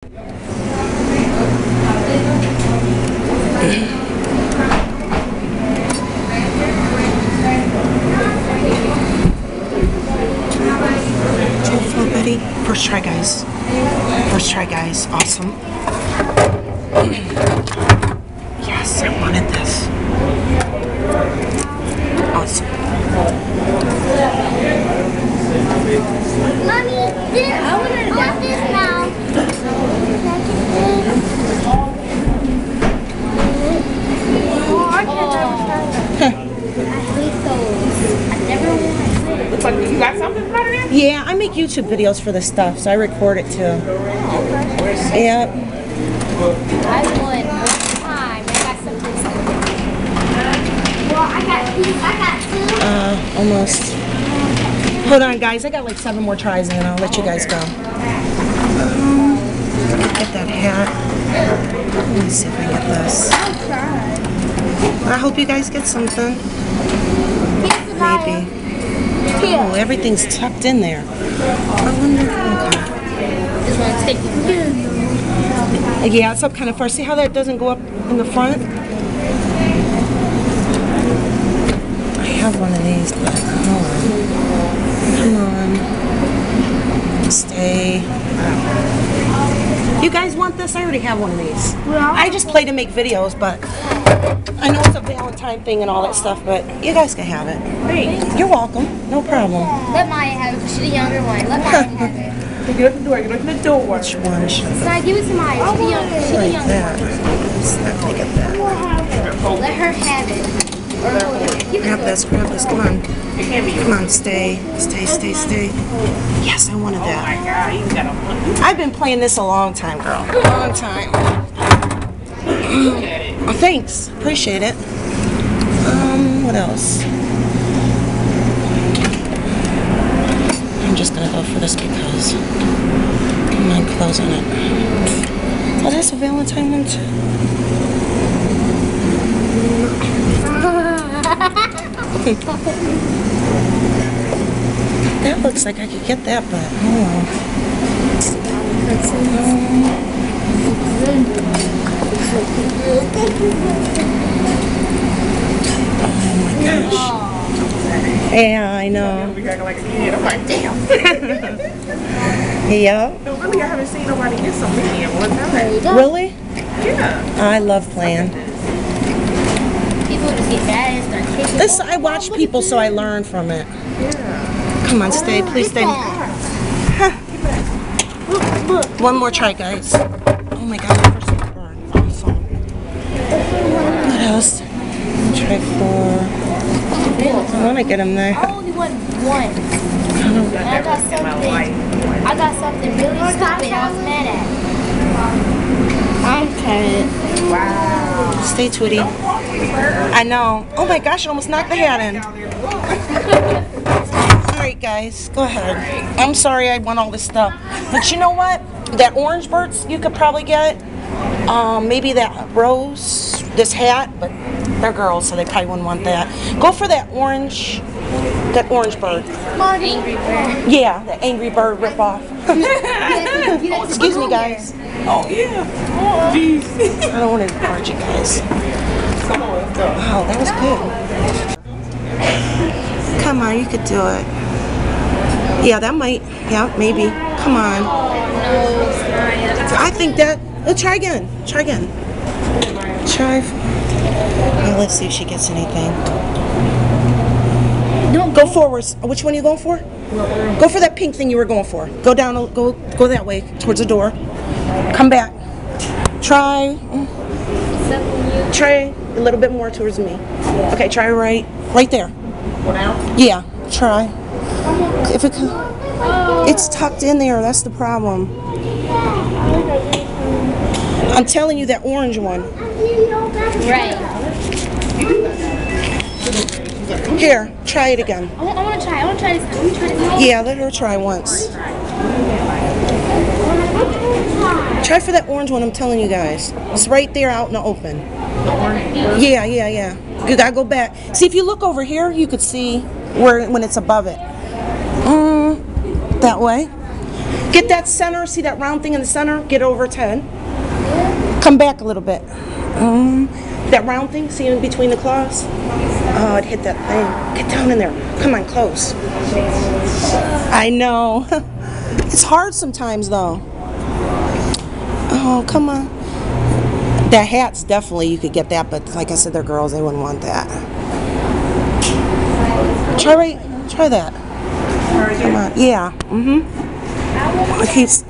First try, guys. First try, guys. Awesome. Yes, I wanted this. Awesome. Mommy, I want this now. I hate those. I never want it. Looks like you got something out of there? Yeah, I make YouTube videos for this stuff, so I record it too. Yeah. I won one time. I got something. Well, I got two. Almost. Hold on, guys. I got like 7 more tries and I'll let you guys go. Get that hat. Let me see if I get this. I hope you guys get something. Maybe. Oh, everything's tucked in there. I wonder. This one's taking. Yeah, it's up kind of far. See how that doesn't go up in the front? I have one of these, but come on. Stay. You guys want this? I already have one of these. I just play to make videos, but I know it's a Valentine thing and all that stuff, but you guys can have it. Thanks. You're welcome. No problem. Let Maya have it because she's the younger one. Let Maya have it. Get up the door, get up the door. Which one should Sai, give it to Maya. She's the younger. She's the like younger that? one. Let me get that. Let her have it. Or give it Grab to this, her. grab this. Come on. It can't be yours. Come on, stay. Stay, stay, stay. Yes, I wanted Oh my that. God, you got a I've been playing this a long time, girl. A long time. look at it. Oh, thanks. Appreciate it. What else? I'm just gonna go for this because come on, close on it. Oh, that's a Valentine one too. That looks like I could get that, but oh my gosh. Yeah, I know. We got like a kid. I'm like, damn. Yeah. No, really, I haven't seen nobody get something in one time. Really? Yeah. I love playing. People just get mad and start kicking. This I watch people, so I learn from it. Yeah. Come on, stay, please stay. One more try, guys. Oh my God, my first one burned. Awesome. What else? Try 4. I want to get him there. I only won one. And I got something. I got something really stupid. I was mad at. I'm tired. Wow. Stay, Tweety. I know. Oh my gosh, I almost knocked the hat in. Alright, guys, go ahead. I'm sorry I won all this stuff. But you know what? That orange birds you could probably get. Maybe that rose, this hat, but they're girls, so they probably wouldn't want that. Go for that orange bird. Angry bird. Yeah, the Angry Bird ripoff. Excuse me, guys. Oh, yeah. Oh, jeez. I don't want to record you guys. Wow, that was good. Come on, you could do it. Yeah, that might. Yeah, maybe. Come on. I think that. Oh, try again. Try again. Try. Well, let's see if she gets anything. Don't Go forward. Which one are you going for? Go for that pink thing you were going for. Go down. Go that way towards the door. Come back. Try. Try a little bit more towards me. Okay, try right there. Go down? Yeah, try. If it, it's tucked in there. That's the problem. I'm telling you, that orange one. Right. Here, try it again. I want to try. I want to try this. I want to try this. Yeah, let her try once. Try for that orange one, I'm telling you guys. It's right there out in the open. Yeah. You gotta go back. See, if you look over here, you could see when it's above it. That way. Get that center, see that round thing in the center? Get over 10. Come back a little bit. That round thing, see in between the claws? Oh, it hit that thing. Get down in there. Come on, close. I know. It's hard sometimes though. Oh, come on. That hat's definitely, you could get that, but like I said, they're girls, they wouldn't want that. Try that. Come on. Yeah. It keeps.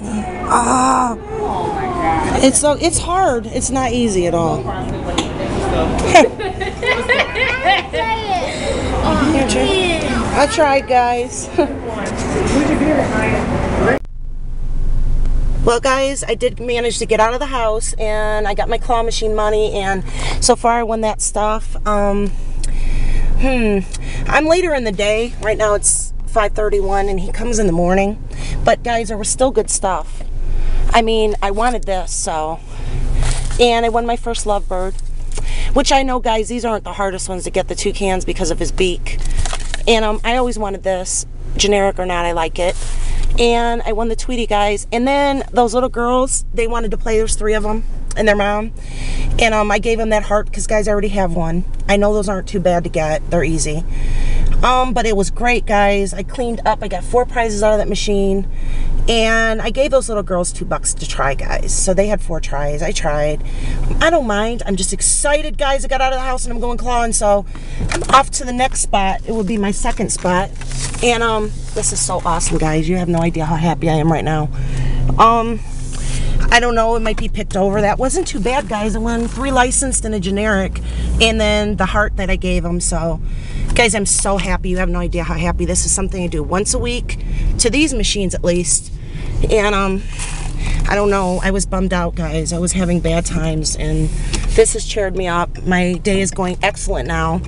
It's hard. It's not easy at all. I tried, guys. Well, guys, I did manage to get out of the house, and I got my claw machine money, and so far I won that stuff. I'm later in the day. Right now it's 5:31, and he comes in the morning. But guys, there was still good stuff. I mean, I wanted this, so. And I won my first Luv Bird, which I know, guys, these aren't the hardest ones to get, the toucans, because of his beak. And I always wanted this, generic or not, I like it. And I won the Tweety, guys. And then those little girls, they wanted to play. There's 3 of them and their mom. And I gave them that heart because, guys, I already have one. I know those aren't too bad to get. They're easy. But it was great, guys. I cleaned up. I got 4 prizes out of that machine. And I gave those little girls $2 to try, guys. So they had 4 tries. I tried. I don't mind. I'm just excited, guys. I got out of the house and I'm going clawing. So I'm off to the next spot. It will be my second spot. And this is so awesome, guys. You have no idea how happy I am right now. I don't know, it might be picked over. That wasn't too bad, guys. I won 3 licensed and a generic, and then the heart that I gave them. So, guys, I'm so happy. You have no idea how happy. This is something I do once a week, to these machines at least. And I don't know, I was bummed out, guys. I was having bad times, and this has cheered me up. My day is going excellent now.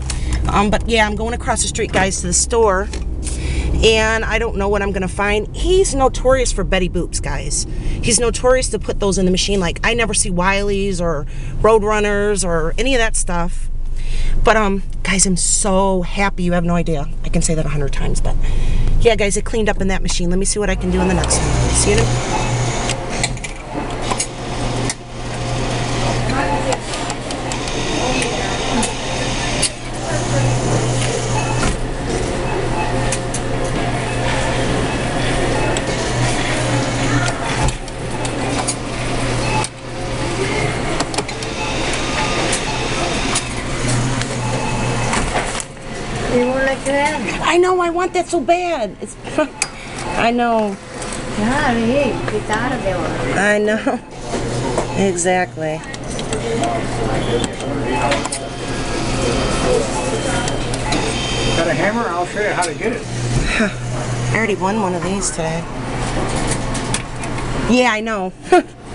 But yeah, I'm going across the street, guys, to the store. And I don't know what I'm gonna find. He's notorious for Betty Boops, guys. He's notorious to put those in the machine. Like, I never see Wileys or Roadrunners or any of that stuff. But guys, I'm so happy. You have no idea. I can say that 100 times, but yeah, guys, it cleaned up in that machine. Let me see what I can do in the next one. See you in a I know, I want that so bad. It's, I know. I know. Exactly. Got a hammer? I'll show you how to get it. I already won one of these today. Yeah, I know.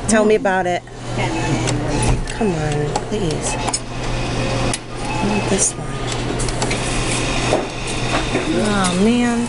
Tell me about it. Come on, please. I want this one. Oh, man.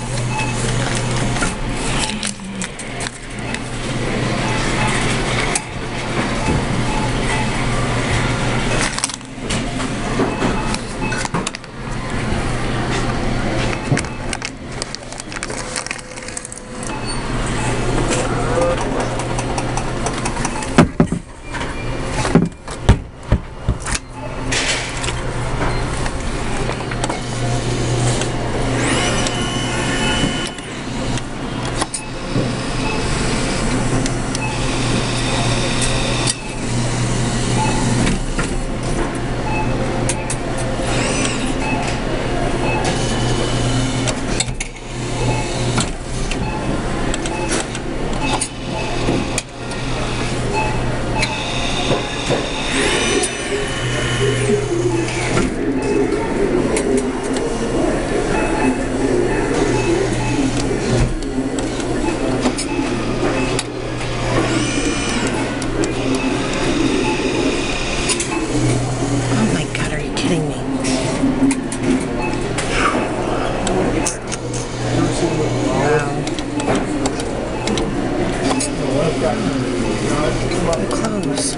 Close.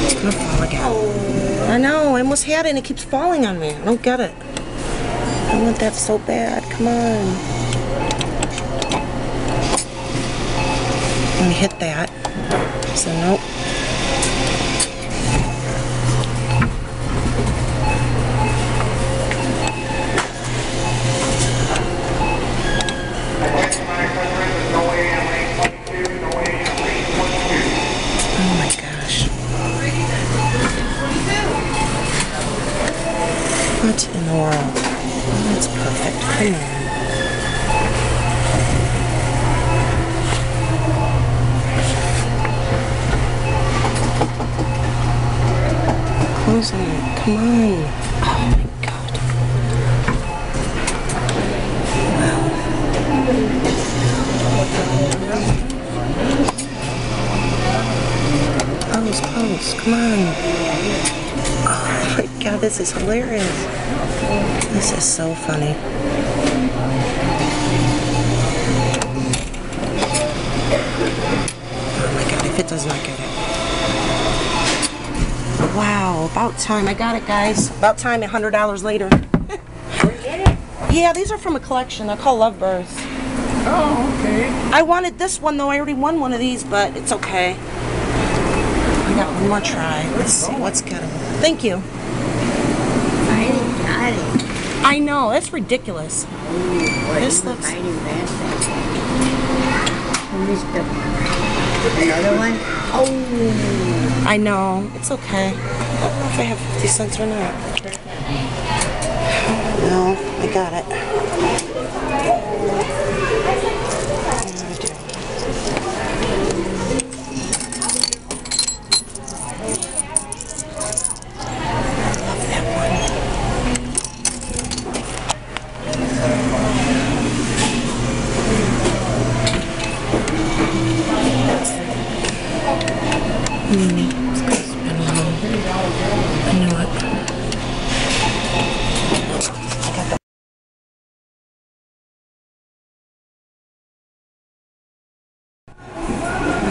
It's gonna fall again. I know, I almost had it and it keeps falling on me. I don't get it. I want that so bad. Come on. Let me hit that. So nope. Oh my gosh. What in the world? Oh, that's perfect. Come on. Close on it. Come on. Oh my god. Wow. Close. Come on. Oh my god, this is hilarious. This is so funny. Oh my god, if it does not get it. Wow, about time. I got it, guys. About time, $100 later. Yeah, these are from a collection. They're called Luv Birds. Oh, okay. I wanted this one, though. I already won one of these, but it's okay. I got one more try. Let's see what's getting. Thank you. I didn't got it. I know, that's ridiculous. This looks. Another one? Oh. I know, it's okay. I don't know if I have 50 cents or not. No, I got it.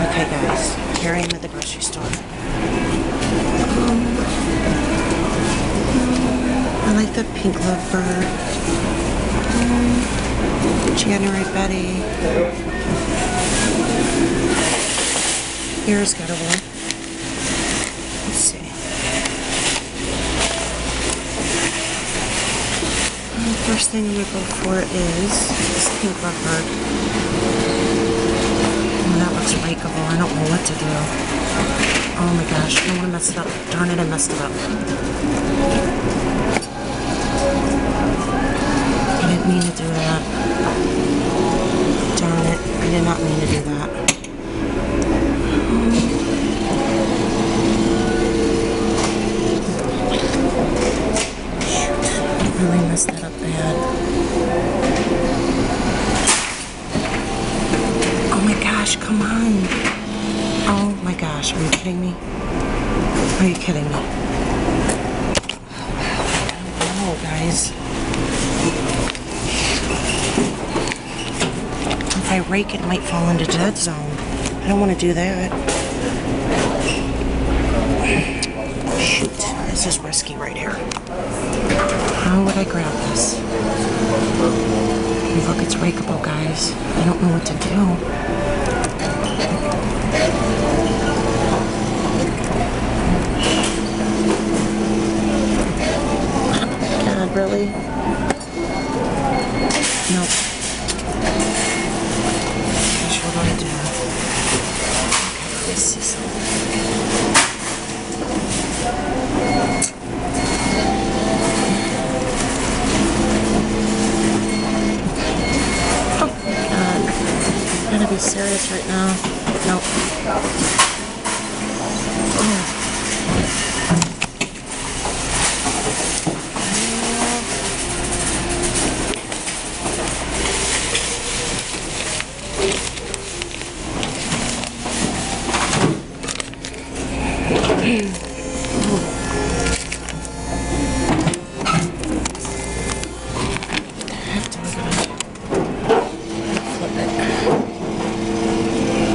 Okay guys, here I am at the grocery store. I like the pink Luv Bird. January Betty. Here's got a one. Let's see. The first thing I'm going to go for is this pink Luv Bird. Oh, that looks rakeable. I don't know what to do. Oh my gosh, I don't want to mess it up. Darn it, I messed it up. I didn't mean to do that. Darn it, I did not mean to do that. I really messed that up bad. Oh my gosh, come on. Oh my gosh, are you kidding me? Are you kidding me? Oh, guys. If I rake it, it might fall into dead zone. I don't want to do that. Shoot, this is risky right here. How would I grab this? Look, it's rakeable, guys. I don't know what to do. God, really? Nope. Gosh, what do I do? Okay, let's see something. I'm gonna be serious right now. Nope. Oh.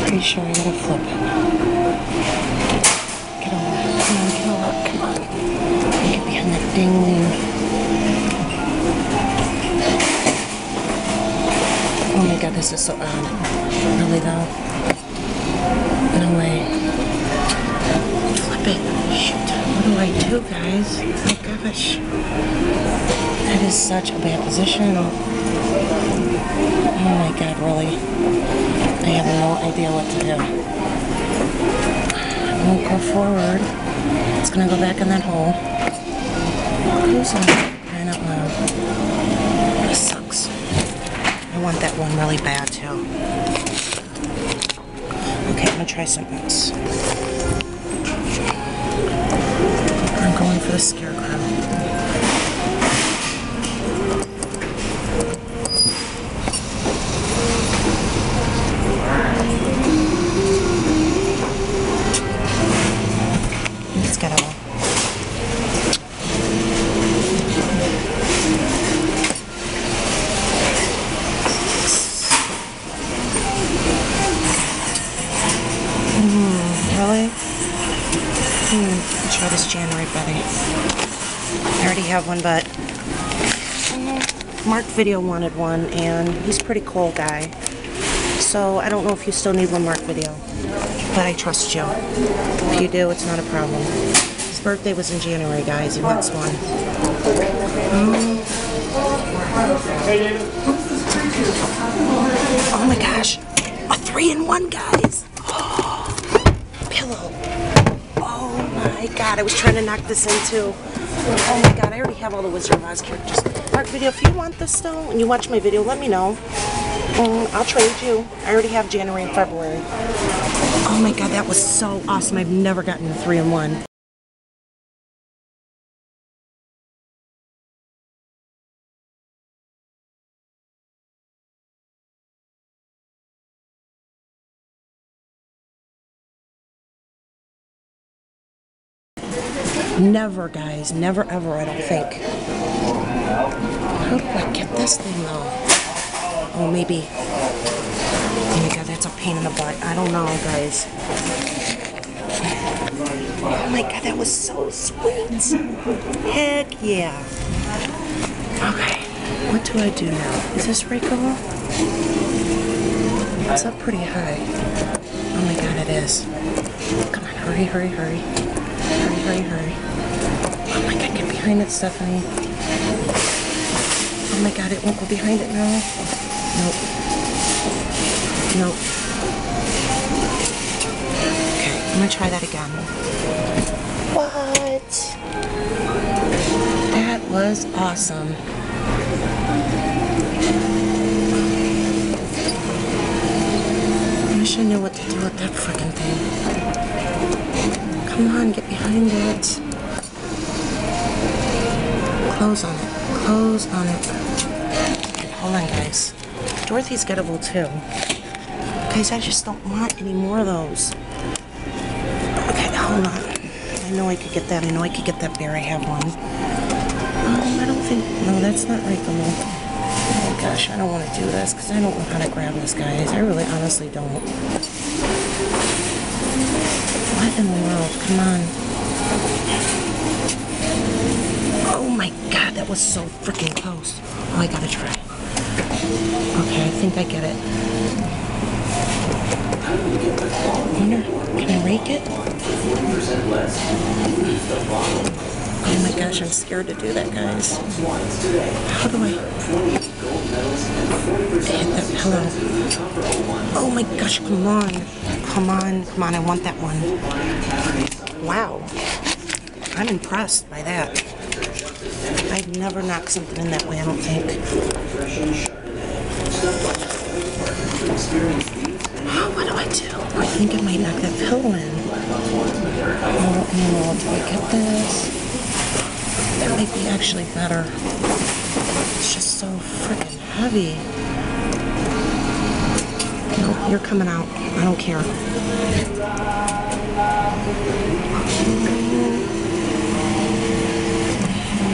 Pretty sure I gotta flip it. Get over. Come on, get over. Come on. Get behind that dang wing. Oh my god, this is so odd. Really though. guys. Oh my gosh. That is such a bad position. Oh my god, really. I have no idea what to do. I won't go forward. It's gonna go back in that hole. Who's on? Crying out loud. This sucks. I want that one really bad too. Okay, I'm gonna try something else. I'm going for the scarecrow. It's got a really? Try this January Betty. I already have one, but Mark Video wanted one, and he's a pretty cool guy. So I don't know if you still need one, Mark Video, but I trust you. If you do, it's not a problem. His birthday was in January, guys. He wants one. Oh my gosh. A 3-in-1, guys. Pillow. Oh my god, I was trying to knock this in too. Oh my god, I already have all the Wizard of Oz characters. Mark Video, if you want this still, and you watch my video, let me know. I'll trade you. I already have January and February. Oh my god, that was so awesome. I've never gotten a 3-in-1. Never, guys. Never, ever, I don't think. How do I get this thing, though? Oh, maybe. Oh my god, that's a pain in the butt. I don't know, guys. Oh my god, that was so sweet. Heck yeah. Okay, what do I do now? Is this right, girl? It's up pretty high. Oh my god, it is. Come on, hurry, hurry, hurry. Hurry, hurry, hurry. Oh my god, get behind it, Stephanie. Oh my god, it won't go behind it now. Nope. Nope. Okay, I'm gonna try that again. What? That was awesome. I wish I knew what to do with that freaking thing. Come on, get behind it. Close on it. Close on it. Okay, hold on, guys. Dorothy's gettable too. Guys, I just don't want any more of those. Okay, hold on. I know I could get that. I know I could get that bear. I have one. I don't think... No, that's not right, though. Oh, gosh, I don't want to do this because I don't know how to grab this, guys. I really honestly don't. What in the world? Come on. Oh my god, that was so freaking close. Oh, I gotta try. Okay, I think I get it. I wonder, can I rake it? Oh my gosh, I'm scared to do that, guys. How do I hit that pillow? Oh my gosh, come on. Come on, come on, I want that one. Wow. I'm impressed by that. I've never knocked something in that way, I don't think. What do I do? I think I might knock that pillow in. Oh, no, do I get this? That might be actually better. It's just so freaking heavy. Nope, you're coming out. I don't care.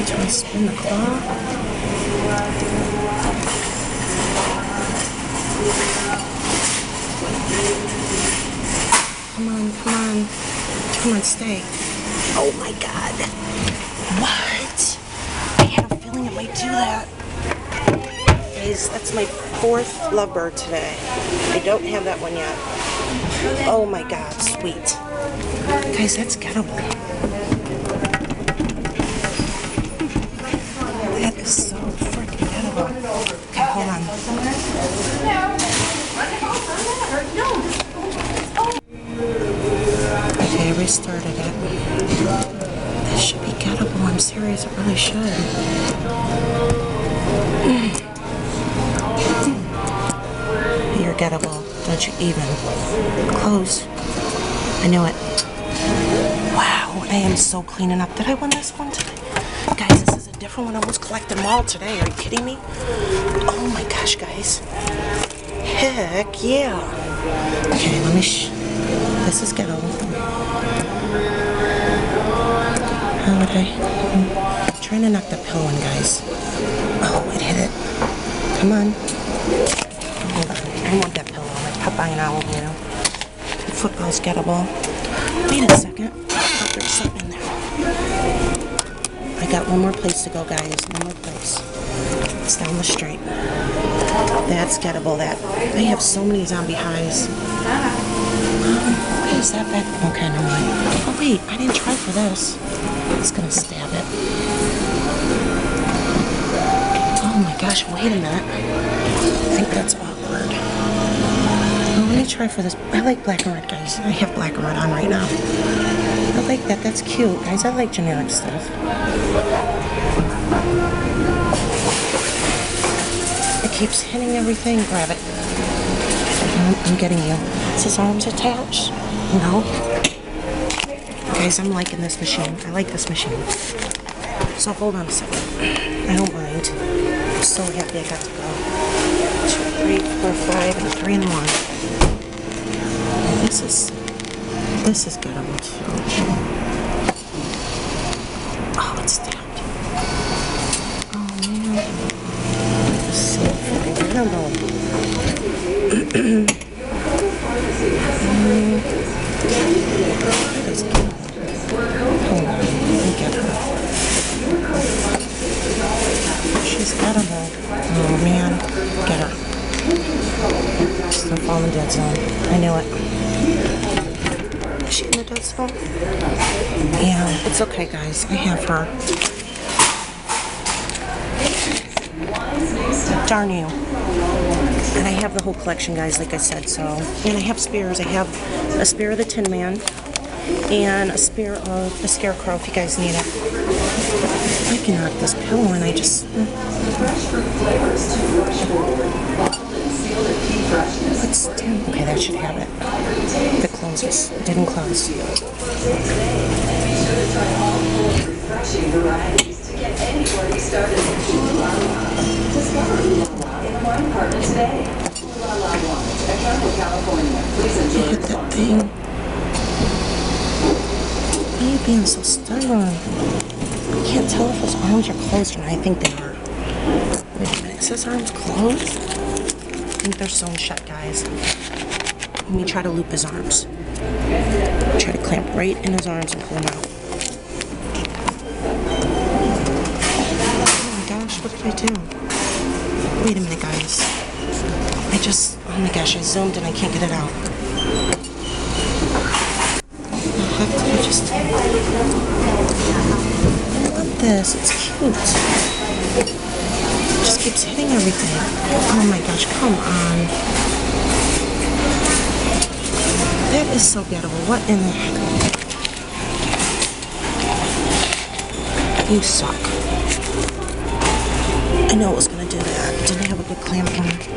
Do I spin the claw? Come on, come on. Come on, stay. Oh my god. What? I had a feeling it might do that. Guys, that's my 4th Luv Bird today. I don't have that one yet. Oh my god, sweet. Guys, that's gettable. I started it. This should be gettable. I'm serious. It really should. You're gettable. Don't you even. Close. I knew it. Wow, I am so cleaning up. Did I win this one today? Guys, this is a different one. I was collecting them all today. Are you kidding me? Oh my gosh, guys. Heck yeah. Okay, let me this is gettable. How would I'm trying to knock the pillow in, guys. Oh, it hit it. Come on. Hold on. I want that pillow. I'm like Popeye and Owl, you know. Football's gettable. Wait a second. Oh, there's something in there. I got one more place to go, guys. One more place. It's down the street. That's gettable. That I have so many zombie highs. Why is that back? Okay, never mind. Oh wait, I didn't try for this. It's gonna stab it. Oh my gosh! Wait a minute. I think that's awkward. Oh, let me try for this. I like black and red, guys. I have black and red on right now. I like that. That's cute, guys. I like generic stuff. It keeps hitting everything. Grab it. I'm getting you. Is his arms attached? No. Guys, I'm liking this machine. I like this machine. So hold on a second. I don't mind. I'm so happy I got to go. 2, 3, 4, 5, and 3 and 1. And this is gettable too. Oh, it's stabbed. Oh man. Let's see. I don't know. Hold on, let me get her. She's gettable. Oh man, get her. She's gonna fall in the dead zone. I knew it. Is she in the dead zone? Yeah, it's okay, guys. I have her. Darn you. And I have the whole collection, guys, like I said, so. And I have spares. I have a spare of the Tin Man and a spare of the Scarecrow if you guys need it. I can knock this pillow and I just... Let's do... Okay, that should have it. The closes. It didn't close. Hit that thing. Why are you being so stubborn? I can't tell if his arms are closed or not. I think they are. Wait a minute. Is his arms closed? I think they're sewn shut, guys. Let me try to loop his arms. Try to clamp right in his arms and pull him out. Oh my gosh, what did I do? Wait a minute, guys. Oh my gosh, I zoomed and I can't get it out. What the heck did I just do? I love this, it's cute. It just keeps hitting everything. Oh my gosh, come on. That is so gettable. What in the heck? You suck. I know it was gonna do that. Didn't have a good clamp on it.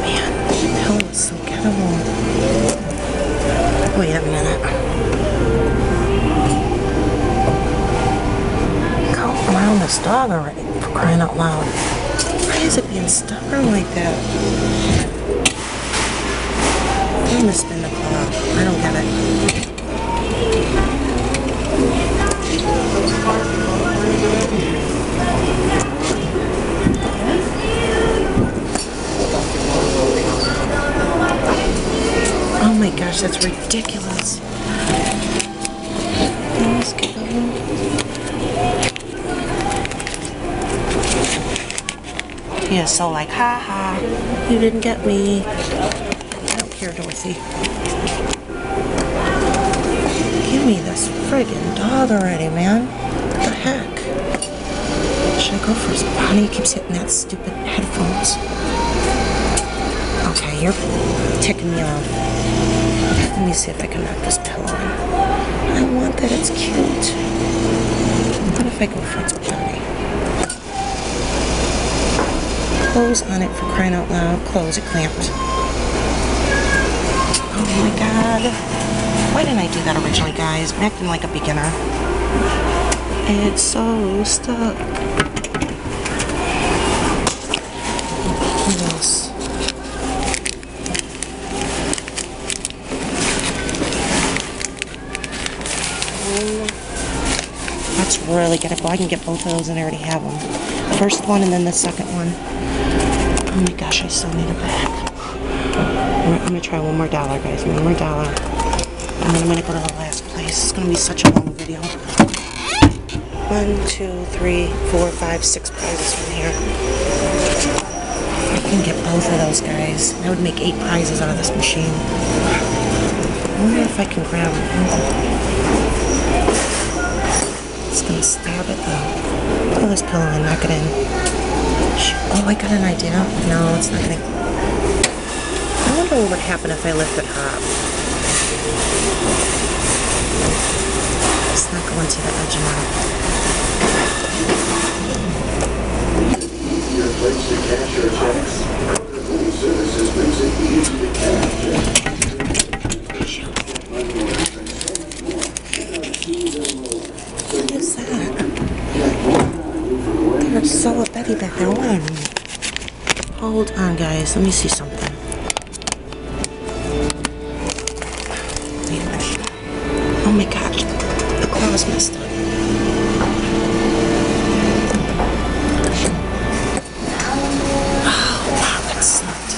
Man, the hell is so gettable. Wait a minute. Come around this dog already, for crying out loud. Why is it being stubborn like that? I'm gonna spin the claw. I don't get it. Oh my gosh, that's ridiculous. Let's get over. He is so like, ha ha, you didn't get me. I don't care, Dorothy. Give me this friggin' dog already, man. What the heck? Should I go for his body? He keeps hitting that stupid headphones. Okay, you're ticking me off. Let me see if I can knock this pillow in. I want that, it's cute. What if I go for its body? Close on it for crying out loud. Close, it clamped. Oh my god. Why didn't I do that originally, guys? I'm acting like a beginner. It's so stuck. What else? Let's really get it. Well, I can get both of those and I already have them. First one and then the second one. Oh my gosh, I still need a bag. I'm gonna try one more dollar, guys. One more dollar. And then I'm gonna go to the last place. It's gonna be such a long video. 1, 2, 3, 4, 5, 6 prizes from here. I can get both of those, guys. I would make 8 prizes out of this machine. I wonder if I can grab it. It's gonna stab it though. Pull this pillow and knock it in. Oh, I got an idea. No, it's not gonna. I wonder what would happen if I lift it hot. It's not going to the edge enough. Easier place to cash your checks. Home Services makes it easy to cash. What is that? There's so a Betty back there. What? Hold on, guys. Let me see something. Wait a minute. Oh my gosh. The claw's messed up. Oh, wow, that sucked.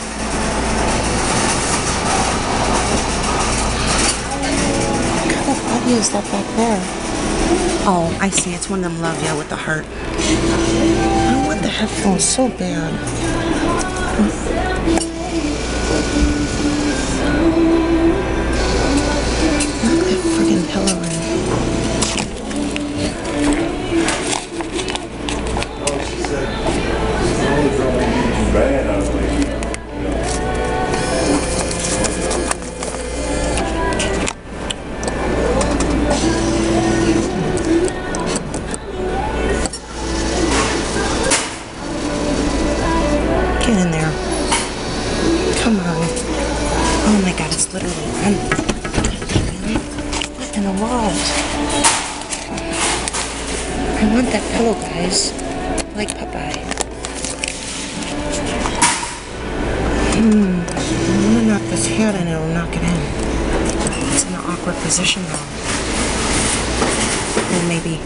What kind of Betty is that back there? Oh, I see. It's one of them Love Ya with the heart. I want the headphones so bad. Look at that friggin' pillow in. Get in there. Come on. Oh my god, it's literally what in the world? I want that pillow, guys. Like Popeye. I'm gonna knock this hat in and it'll knock it in. It's in an awkward position now. Oh, maybe.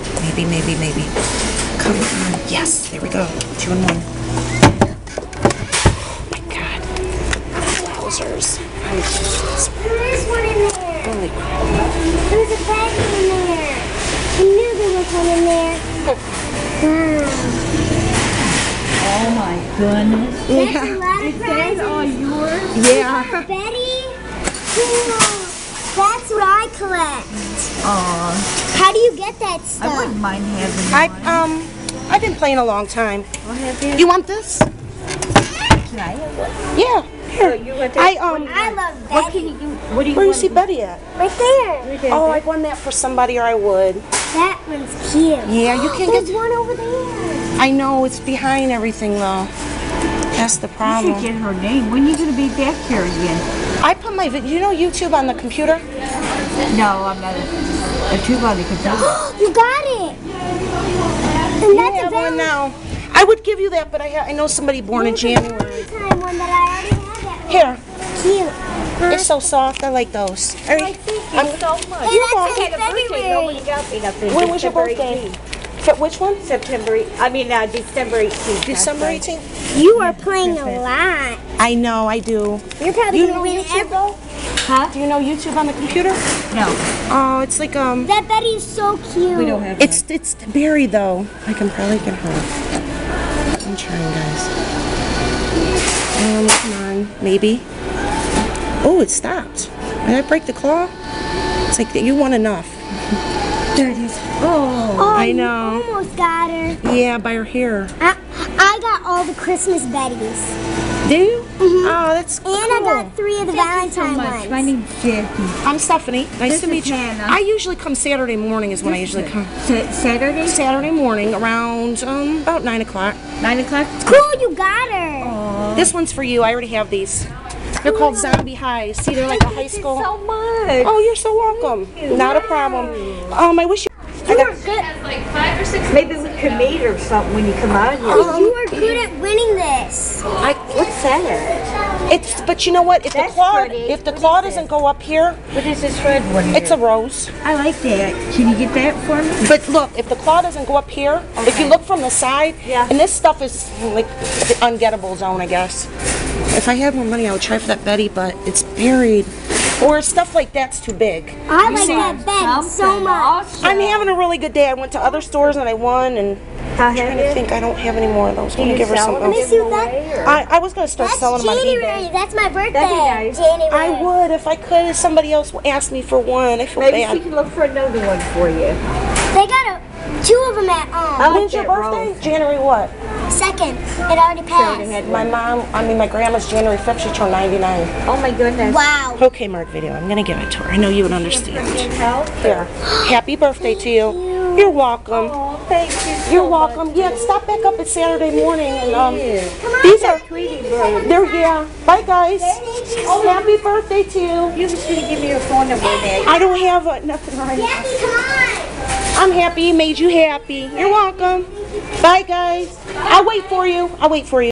Come on. Yes, there we go. 2 in 1. There's one in there. Holy crap. There's a bag in there. I knew there was one in there. Wow. Oh my goodness. That's a lot of prizes. That's all yours? Yeah. Betty? Cool. That's what I collect. Aw. How do you get that I stuff? wouldn't mind having one. I've been playing a long time. I'll have you. You want this? Can I have one? Yeah. Here. You want I I love What can Betty. you do? What do you Where you want? see Betty at? Right there. Oh, I'd won that for somebody or I would. That one's cute. Yeah, you can There's get. one over there. I know it's behind everything though. That's the You should problem. get her name. When are you going to be back here again? I put my you know YouTube on the computer? No, I'm not a tube on the computer. You got it. And You that's have a one now. I would give you that, but I know somebody born in January. Valentine one that I already had. That Here, cute. it's so soft. I like those. Thank you so much. Hey, that's I in had a birthday. February. Nobody got me nothing. When was your December birthday? 18th. Which one? December 18th. December 18th. You are playing a lot. I know, I do. You're probably You gonna know win YouTube every. though? Huh? Do you know YouTube on the computer? No, Oh, it's like That Betty is so cute. we don't have it's buried though. I can probably get her. I'm trying, guys. Come on, maybe. Oh, it stopped. Did I break the claw? It's like you want enough. There it is. Oh. Oh, I you know. almost got her. Yeah, by her hair. I got all the Christmas Bettys. Do you? Oh, that's And cool. I got 3 of the Valentine ones. My name's Jackie. I'm Stephanie. Nice This to is meet you. Hannah. I usually come Saturday morning is when I usually come. Saturday, Saturday morning around about 9 o'clock. 9 o'clock. Cool, you got her. This one's for you. I already have these. They're called zombie highs. See, they're like a high school. So much. Oh, you're so welcome. Not a problem. I wish you. You are good. Like 5 or 6. Maybe we could meet or something when you come out here. You are good at winning this. What's that? But you know what? If That's the claw, pretty. if the What claw is doesn't it? go up here, What is this red one here? it's a rose. I like that. Can you get that for me? But look, if the claw doesn't go up here, if you look from the side, Yeah. and this stuff is like the ungettable zone, I guess. If I had more money, I would try for that Betty, but it's buried. Or stuff like that's too big. I like that bed so much. I'm having a really good day. I went to other stores and I won, and How I'm trying to heavy? think. I don't have any more of those. I'm gonna you give her sell some. them? Let me see what that. I was gonna start That's selling them on January. eBay. That's my birthday. That'd be nice. January. I would if I could. If somebody else asked me for one, I feel Maybe bad. she can look for another one for you. They got 2 of them at When's your that birthday? rose. January what? 2nd. It already passed. My mom, my grandma's January 5th. She turned 99. Oh my goodness. Wow. Okay, Mark Video. I'm gonna give it to her. I know you would understand. Here. Happy birthday to you. You're welcome. Oh, thank you. You're welcome. Yeah, stop back up at Saturday morning and Yeah. these are Tweety bird. they're Bye guys. Happy birthday to you. You was gonna give me your phone number there. I don't have nothing right now. Jackie, come on. I'm happy. Made you happy. You're welcome. Bye guys. I'll wait for you.